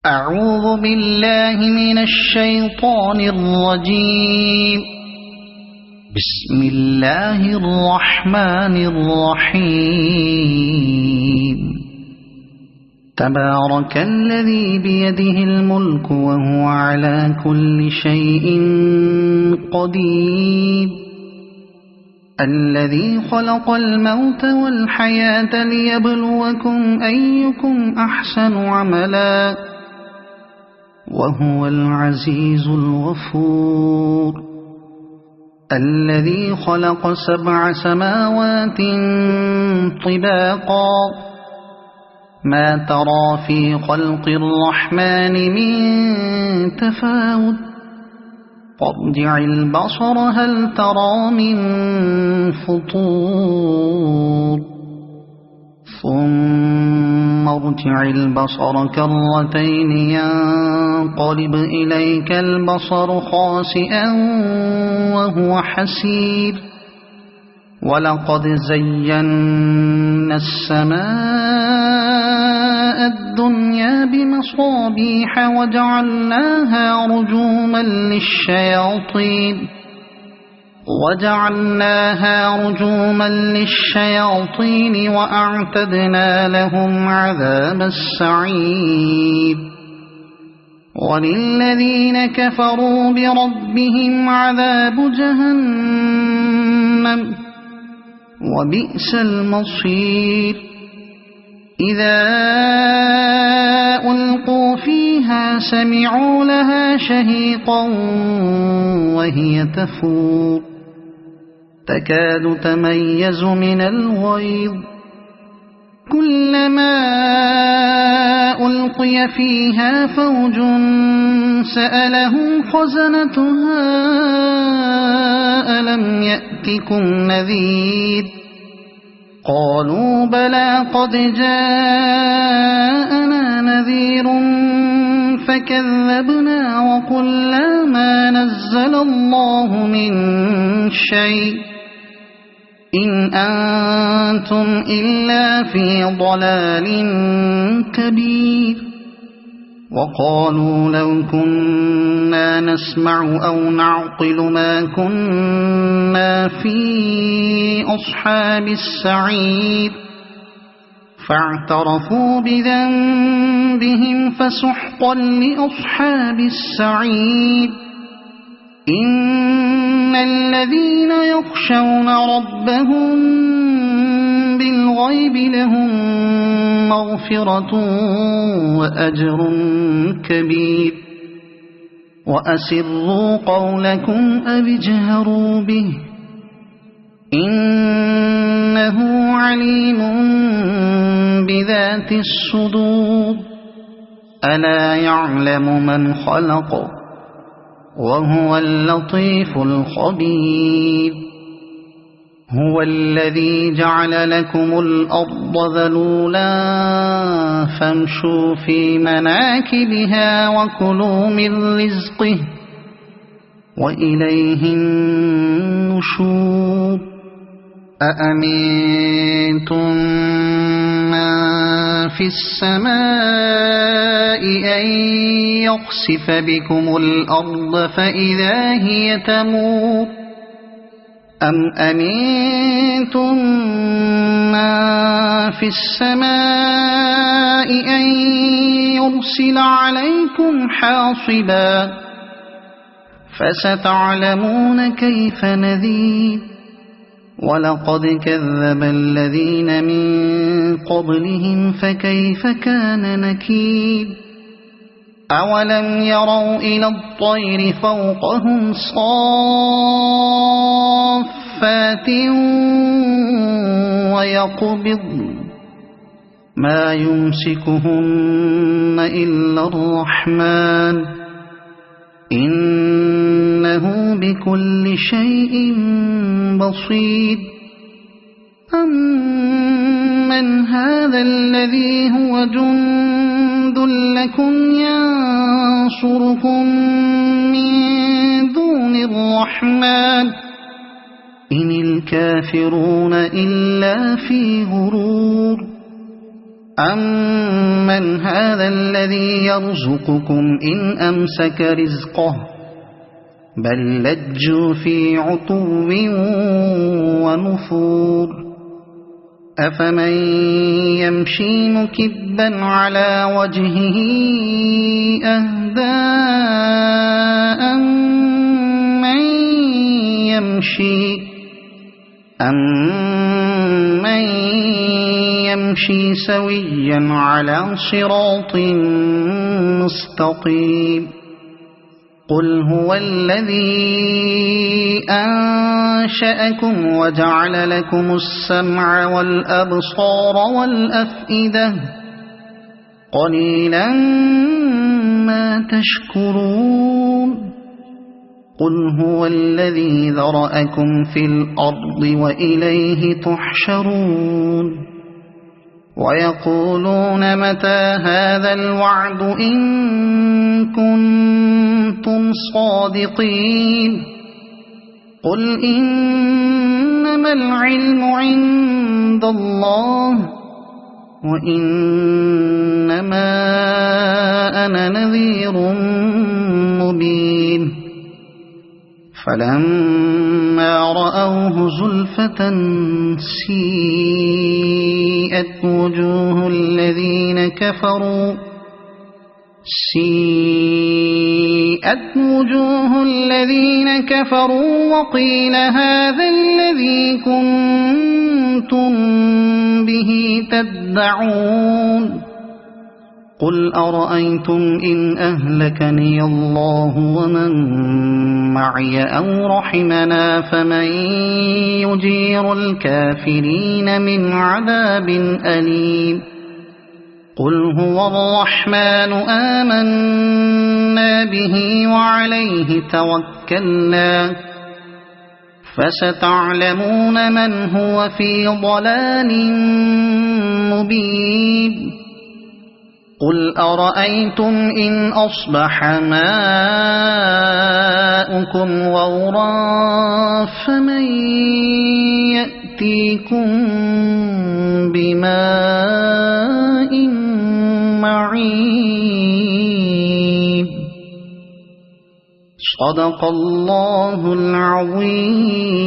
أعوذ بالله من الشيطان الرجيم. بسم الله الرحمن الرحيم. تبارك الذي بيده الملك وهو على كل شيء قدير. الذي خلق الموت والحياة ليبلوكم أيكم أحسن عملا وهو العزيز الغفور. الذي خلق 7 سماوات طباقا ما ترى في خلق الرحمن من تفاوت فارجع البصر هل ترى من فطور ثم ارجع البصر كرتين ينقلب إليك البصر خاسئا وهو حسير. ولقد زينا السماء الدنيا بمصابيح وجعلناها رجوما للشياطين وأعتدنا لهم عذاب السعير. وللذين كفروا بربهم عذاب جهنم وبئس المصير. إذا ألقوا فيها سمعوا لها شهيقا وهي تفور تكاد تميز من الغيظ. كلما ألقي فيها فوج سألهم خزنتها ألم يأتكم نذير قالوا بلى قد جاءنا نذير فكذبنا وقلنا ما نزل الله من شيء إن أنتم إلا في ضلال كبير. وقالوا لو كنا نسمع أو نعقل ما كنا في أصحاب السعير فاعترفوا بذنبهم فسحقا لأصحاب السعير. إن الذين يخشون ربهم بالغيب لهم مغفرة وأجر كبير. وأسروا قولكم أو اجهروا به إنه عليم بذات الصدور. ألا يعلم من خلق وهو اللطيف الخبير. هو الذي جعل لكم الأرض ذلولا فامشوا في مناكبها وكلوا من رزقه وإليه النشور. أأمنتم من في السماء أن يخسف بكم الأرض فإذا هي تمور أم أمنتم من في السماء أن يرسل عليكم حاصبا فستعلمون كيف نذير. ولقد كذب الذين من قبلهم فكيف كان نكير. أولم يروا إلى الطير فوقهم صافات ويقبضن ما يمسكهن إلا الرحمن إنه بكل شيء بصير. أمن هذا الذي هو جند لكم ينصركم من دون الرحمن إن الكافرون إلا في غرور. أَمَّنْ هَذَا الَّذِي يَرْزُقُكُمْ إِنْ أَمْسَكَ رِزْقَهُ بَل لَّجُّوا فِي عُتُوٍّ وَنُفُورٍ أَفَمَن يَمْشِي مُكِبًّا عَلَى وَجْهِهِ أَهْدَىٰ أَمَّن يَمْشِي سَوِيًّا عَلَى صِرَاطٍ مُّسْتَقِيمٍ قُلْ هُوَ الَّذِي أَنشَأَكُمْ وَجَعَلَ لَكُمُ السَّمْعَ وَالْأَبْصَارَ وَالْأَفْئِدَةَ قَلِيلًا مَّا تَشْكُرُونَ قُلْ هُوَ الَّذِي ذَرَأَكُمْ فِي الْأَرْضِ وَإِلَيْهِ تُحْشَرُونَ وَيَقُولُونَ مَتَىٰ هَٰذَا الْوَعْدُ إِن كُنتُمْ صَادِقِينَ قُلْ إِنَّمَا الْعِلْمُ عِندَ اللَّهِ وَإِنَّمَا أَنَا نَذِيرٌ مُّبِينٌ فَلَمَّا رَأَوْهُ زُلْفَةً سِيئَتْ وُجُوهُ الَّذِينَ كَفَرُوا وَقِيلَ هَٰذَا الَّذِي كُنتُم بِهِ تَدَّعُونَ قُلْ أَرَأَيْتُمْ إِنْ أَهْلَكَنِيَ اللَّهُ وَمَن مَّعِيَ أَوْ رَحِمَنَا فَمَن يُجِيرُ الْكَافِرِينَ مِنْ عَذَابٍ أَلِيمٍ قُلْ هُوَ الرَّحْمَٰنُ آمَنَّا بِهِ وَعَلَيْهِ تَوَكَّلْنَا فَسَتَعْلَمُونَ مَنْ هُوَ فِي ضَلَالٍ مُّبِينٍ قُلْ أَرَأَيْتُمْ إِنْ أَصْبَحَ مَاؤُكُمْ غَوْرًا فَمَن يَأْتِيكُم بِمَاءٍ مَّعِينٍ صَدَقَ اللَّهُ الْعَظِيمُ.